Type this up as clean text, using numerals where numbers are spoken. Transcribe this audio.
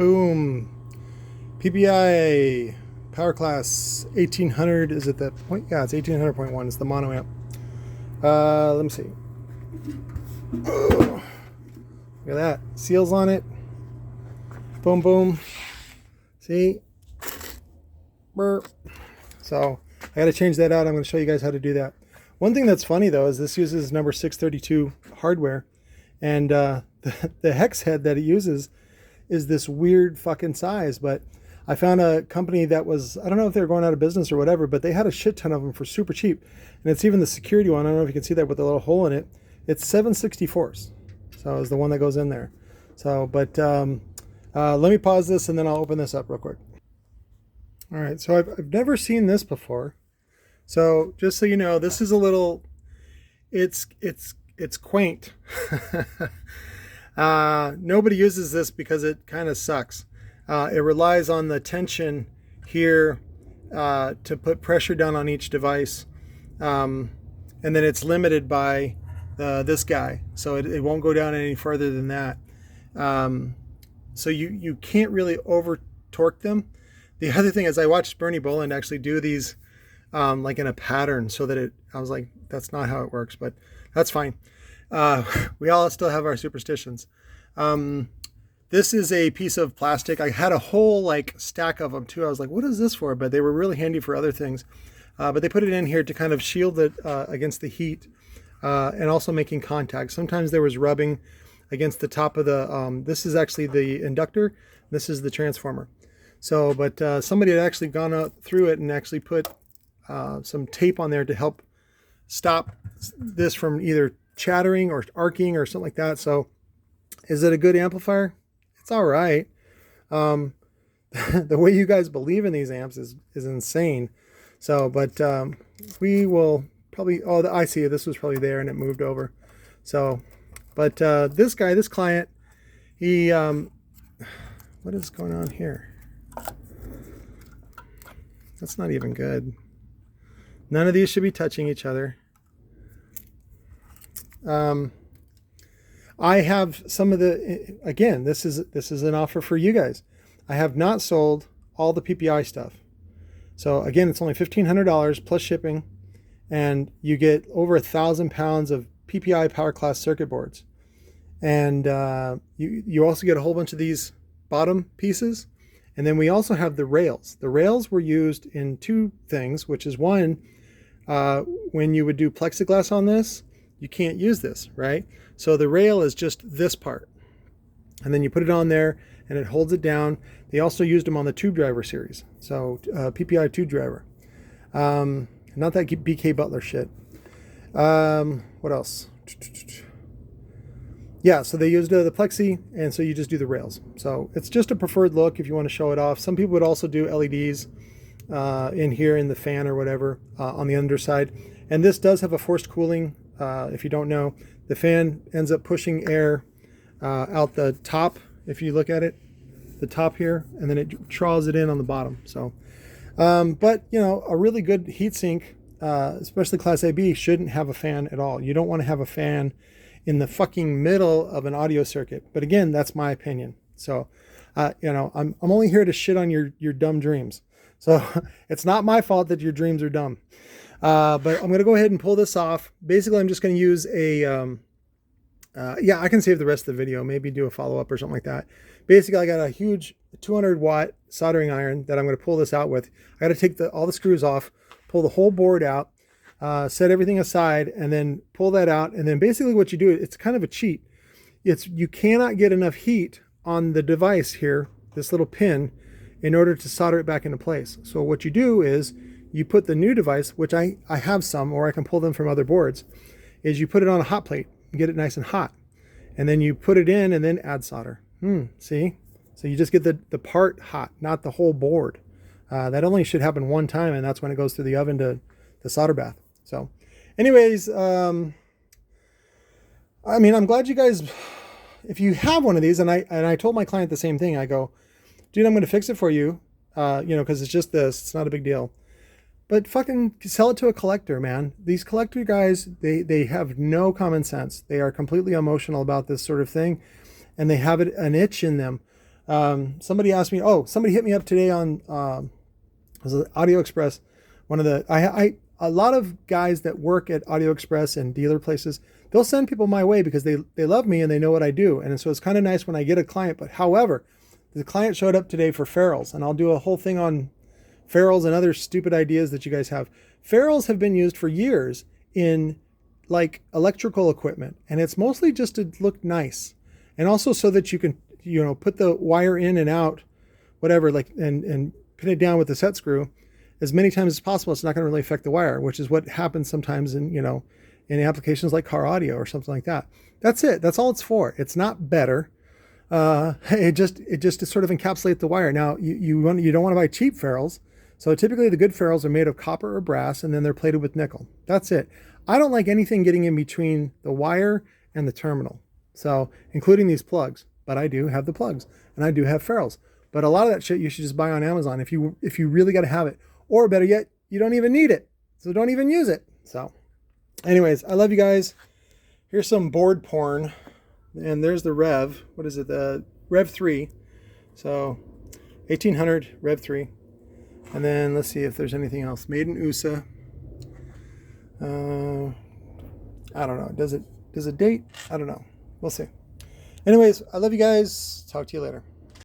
Boom. PPI Power Class 1800. Is it that point? Yeah, it's 1800.1. It's the mono amp. Let me see. Oh, look at that. Seals on it. Boom, boom. See? Burp. So I got to change that out. I'm going to show you guys how to do that. One thing that's funny though is this uses number 632 hardware, and the hex head that it uses is this weird fucking size. But I found a company that was, I don't know if they were going out of business or whatever, but they had a shit ton of them for super cheap. And it's even the security one. I don't know if you can see that with the little hole in it. It's 7/64. So it's the one that goes in there. So, but let me pause this and then I'll open this up real quick. All right, so I've never seen this before. So just so you know, this is a little, it's quaint. Nobody uses this because it kind of sucks. It relies on the tension here to put pressure down on each device. And then it's limited by this guy. So it won't go down any further than that. So you can't really over torque them. The other thing is I watched Bernie Boland actually do these like in a pattern so that I was like, that's not how it works, but that's fine. We all still have our superstitions. This is a piece of plastic. I had a whole like stack of them too. I was like, what is this for? But they were really handy for other things. But they put it in here to kind of shield it against the heat and also making contact. Sometimes there was rubbing against the top of the, this is actually the inductor. This is the transformer. So, but somebody had actually gone out through it and actually put some tape on there to help stop this from either chattering or arcing or something like that. So is it a good amplifier? It's all right. The way you guys believe in these amps is insane. So, but we will probably, oh, I see this was probably there and it moved over. So, but this guy, this client, he, what is going on here? That's not even good. None of these should be touching each other. I have some of the, again, this is an offer for you guys. I have not sold all the PPI stuff. So again, it's only $1,500 plus shipping, and you get over 1,000 pounds of PPI Power Class circuit boards. And you also get a whole bunch of these bottom pieces. And then we also have the rails. The rails were used in two things, which is one, when you would do plexiglass on this, you can't use this, right? So the rail is just this part. And then you put it on there and it holds it down. They also used them on the tube driver series. So PPI tube driver. Not that BK Butler shit. What else? Yeah, so they used the plexi, and so you just do the rails. So it's just a preferred look if you want to show it off. Some people would also do LEDs in here in the fan or whatever on the underside. And this does have a forced cooling. If you don't know, the fan ends up pushing air out the top. If you look at it, the top here, and then it draws it in on the bottom. So, but you know, a really good heatsink, especially Class AB, shouldn't have a fan at all. You don't want to have a fan in the fucking middle of an audio circuit. But again, that's my opinion. So, you know, I'm only here to shit on your dumb dreams. So it's not my fault that your dreams are dumb. But I'm going to go ahead and pull this off. Basically, I'm just going to use a, yeah, I can save the rest of the video, maybe do a follow-up or something like that. Basically, I got a huge 200-watt soldering iron that I'm going to pull this out with. I got to take all the screws off, pull the whole board out, set everything aside, and then pull that out. And then basically what you do, it's kind of a cheat. You cannot get enough heat on the device here, this little pin, in order to solder it back into place. So what you do is you put the new device, which I have some, or I can pull them from other boards, is you put it on a hot plate and get it nice and hot. And then you put it in and then add solder. See? So you just get the part hot, not the whole board. That only should happen one time, and that's when it goes through the oven to the solder bath. So anyways, I mean, I'm glad you guys, if you have one of these, and I told my client the same thing. I go, dude, I'm going to fix it for you, you know, because it's just this. It's not a big deal. But fucking sell it to a collector, man. These collector guys, they have no common sense. They are completely emotional about this sort of thing, and they have an itch in them Somebody asked me, oh, somebody hit me up today on was it Audio Express. One of the, a lot of guys that work at Audio Express and dealer places, they'll send people my way because they love me and they know what I do. And so it's kind of nice when I get a client. But however, the client showed up today for ferrules, and I'll do a whole thing on ferrules and other stupid ideas that you guys have. Ferrules have been used for years in like electrical equipment, and it's mostly just to look nice. And also so that you can, you know, put the wire in and out, whatever, like, and pin it down with the set screw as many times as possible. It's not going to really affect the wire, which is what happens sometimes in, you know, in applications like car audio or something like that. That's it. That's all it's for. It's not better. It just to sort of encapsulate the wire. Now you don't want to buy cheap ferrules. So typically the good ferrules are made of copper or brass, and then they're plated with nickel. That's it. I don't like anything getting in between the wire and the terminal. So including these plugs, but I do have the plugs and I do have ferrules. But a lot of that shit you should just buy on Amazon if you really got to have it, or better yet, you don't even need it. So don't even use it. So anyways, I love you guys. Here's some board porn. And there's the Rev. What is it? The Rev 3. So 1800 Rev 3. And then let's see if there's anything else. Made in USA. I don't know. Does it date? I don't know. We'll see. Anyways, I love you guys. Talk to you later.